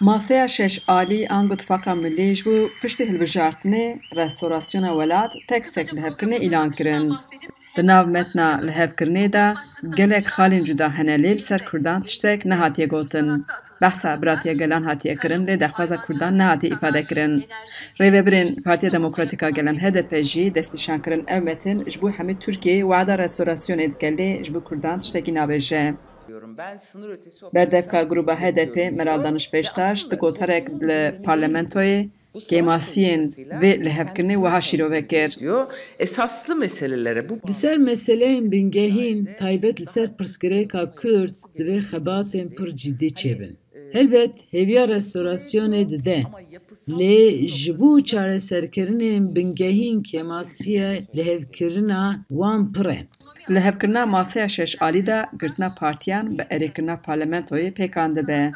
Masaya şeş alî an Itîfaqa Millî ji bo piştî hilbijartinê restorasyona welat tek lihevkirinê îlan kirin. Di nav metna lihevkirinê de gelek xalên cuda hene lê li ser Kurdan tiştek nehatiye gotin. Behsa biratiya gelan hatiye kirin lê daxwaza Kurdan nehatiye îfadekirin. Rêveberên Partiya Demokratîk a Gelan HDP jî destnîşankirin ev metin ji bo hemî Tirkiyeyê wada restorasyonê dike lê ji bo Kurdan tiştekî nabêje. Berdevka gruba HDP Meral Danişpêştaş di gotarek li parlamentoyê kêmasiyên vê lihevkirinê wiha şîrove kir. Esaslı meselelere bu Li ser meseleyên bingehîn taybet li ser pirsgirêka Kurd divê xebatên pir cidî çêbin. Helbet hêviya restorasyonê dide. Lê ji bo çareserkirinên bingehîn kêmasiya lihevkirina wan pir e. Lihevkirina masaya şeş alî de girtina partiyan bi erêkirina parlamentoyê pêkan dibe.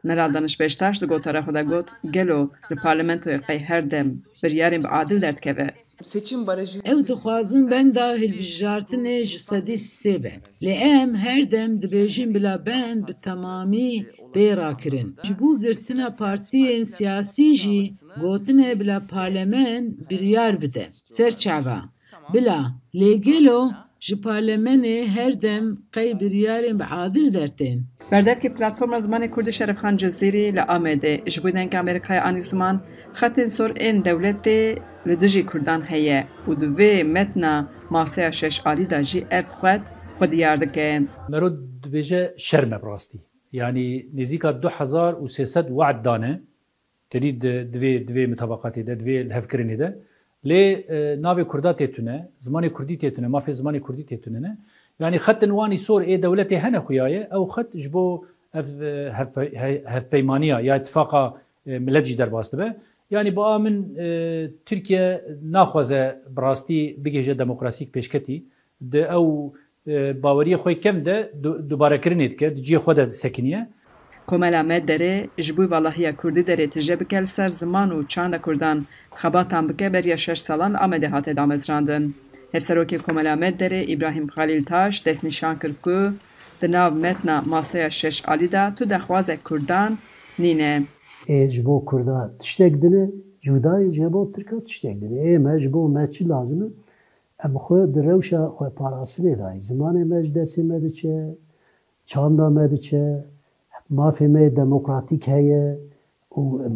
Meral Danişpêştaş di gotara xwe de got gelo li parlamentoyê qey her dem biryarên biadil derdikeve. seçim barajı Ew dixwazin benda hilbijartinê ji sedî sê be. Lê em her dem dibêjin bila bend bi temamî bê rakirin. Ji bo girtina partiyên siyasî jî gotinê bila parlemen biryar bide. Serçava. Bila lê gelo ji parlemenê her dem qey biryarên biadil dertên. Berdevkê Platforma Zimanê Kurdî Şerefxan Cezîrî li Amedê ji bo dengê Amerîkaya anî ziman xetên sor ên dewletê li dijî Kurdan heye û di vê metna masaya şeş alî de jî ev xwe diyar dike. Merod dibêje şerme bi rastî. Yani nêzîka 2300 wad dane tenî divê mutabaqatê de divê hevkirinê de lê navê Kurda têtune, zimanê Kurdî têtune, mafê zimanê Kurdî têtune. Yani xetin wanî sor ê dewletê hene xuyaye ew xet ji bo ev hevpeymaniya ya itîfaqa millet jî derbas dibe. Yani bu min Tirkiye naxwaze bi rastî bigêje demokrasîk pêşketî di ew baweriyê xwe kem de dubarekirinê dike, di ciyê xwe de sekiniye. Komela Medderê ji bo valahiya Kurdî derê tije bike li ser ziman û çanda Kurdan xebatan bike beriya 6 salan Amedê hate damezrandin. Hevserokê Komela Medderê İbrahim Xalîltaş destnîşan kir ku di nav metna masaya şeş alî de tu dexwazek Kurdan nîne. Ji bo Kurda tiştek dine, cudayê ji bo Tirka tiştek dine. Me ji bo me çi lazim e? Em xwe di rewşa xwe parastinê dayî. Zimanê me ji destê me diçe, çanda me diçe, mafê me demokratîk heye û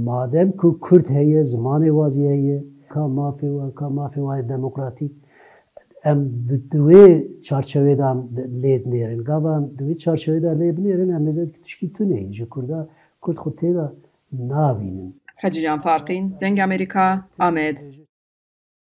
madem ku Kurd heye, zimanê wazî heye, ka mafê wa demokratîk em di wê çarçevê de lê dinêrin. Gavan di wê çarçevê de lê binêrin em nêzet tişkî tunê ji Kurda Kurd xwe têda nabînin. Hecî Can Farqîn, Dengê Amerîka, Amed.